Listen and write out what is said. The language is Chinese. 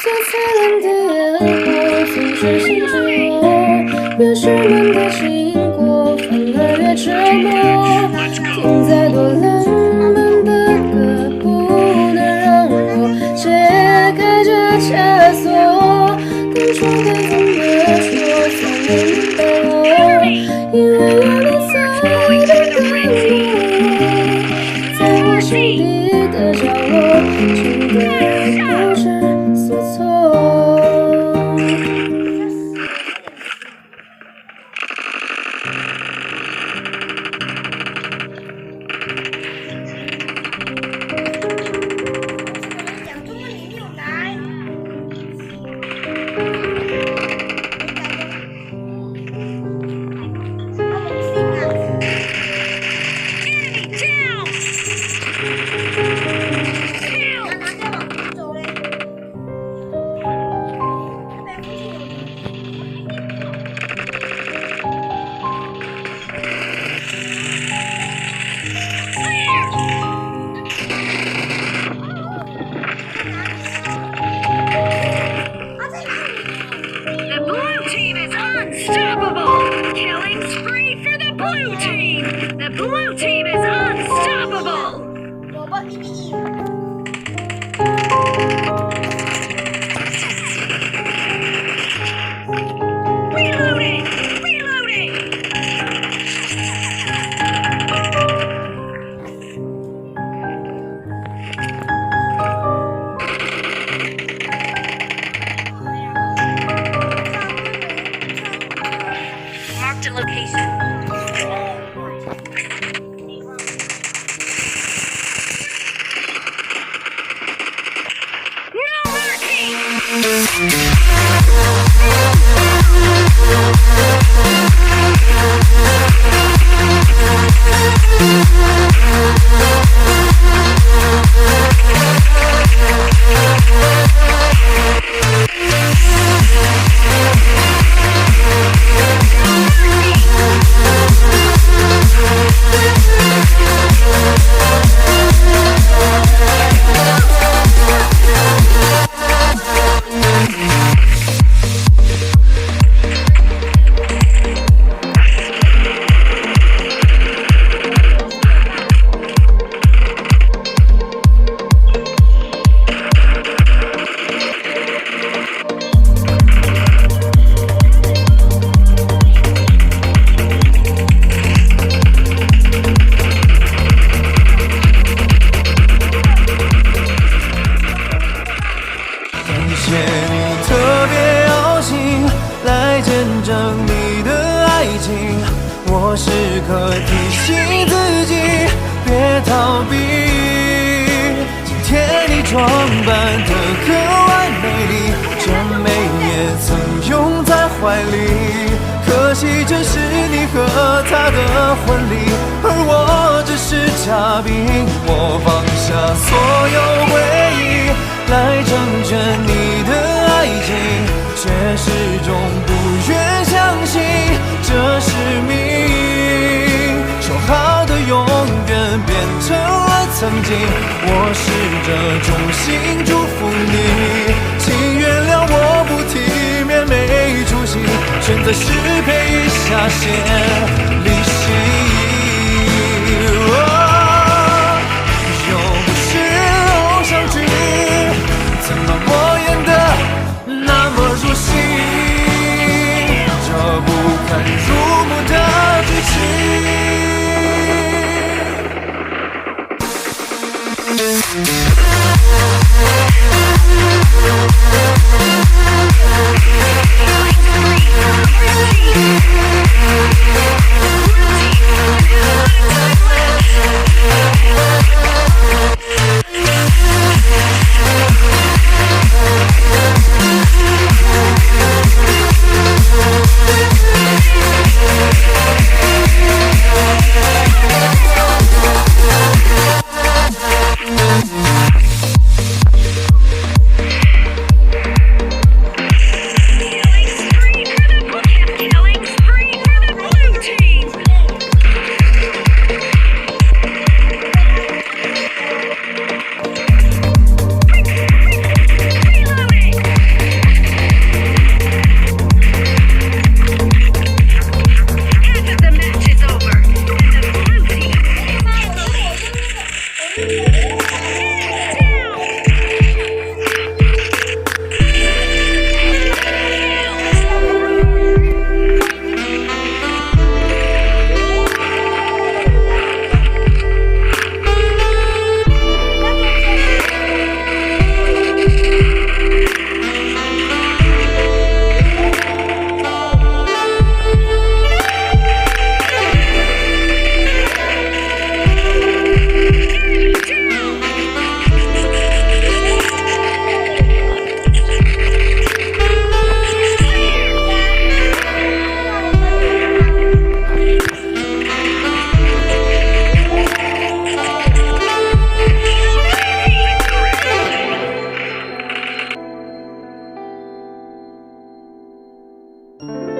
最灿烂的烟火总是醒着我，越是闷的经过，反而越折磨。听再多冷门的歌，不能让我解开这枷锁。当初该怎么说，才能明白我，因为有你在的等我，在我心底的角落，真的不知所措。Blue team is unstoppable! Reloading! Reloading! Marked a location.我时刻提醒自己，别逃避。今天你装扮得格外美丽，这美也曾拥在怀里。可惜这是你和他的婚礼，而我只是嘉宾。我放下所有回忆，来成全你的爱情，却始终不愿相信这是命。说好的永远变成了曾经，我试着衷心祝福你，请原谅我不体面没出息，选择失陪一下先离席。又不是偶像剧，怎么我演得那么入戏？这不堪入目的剧情。拜。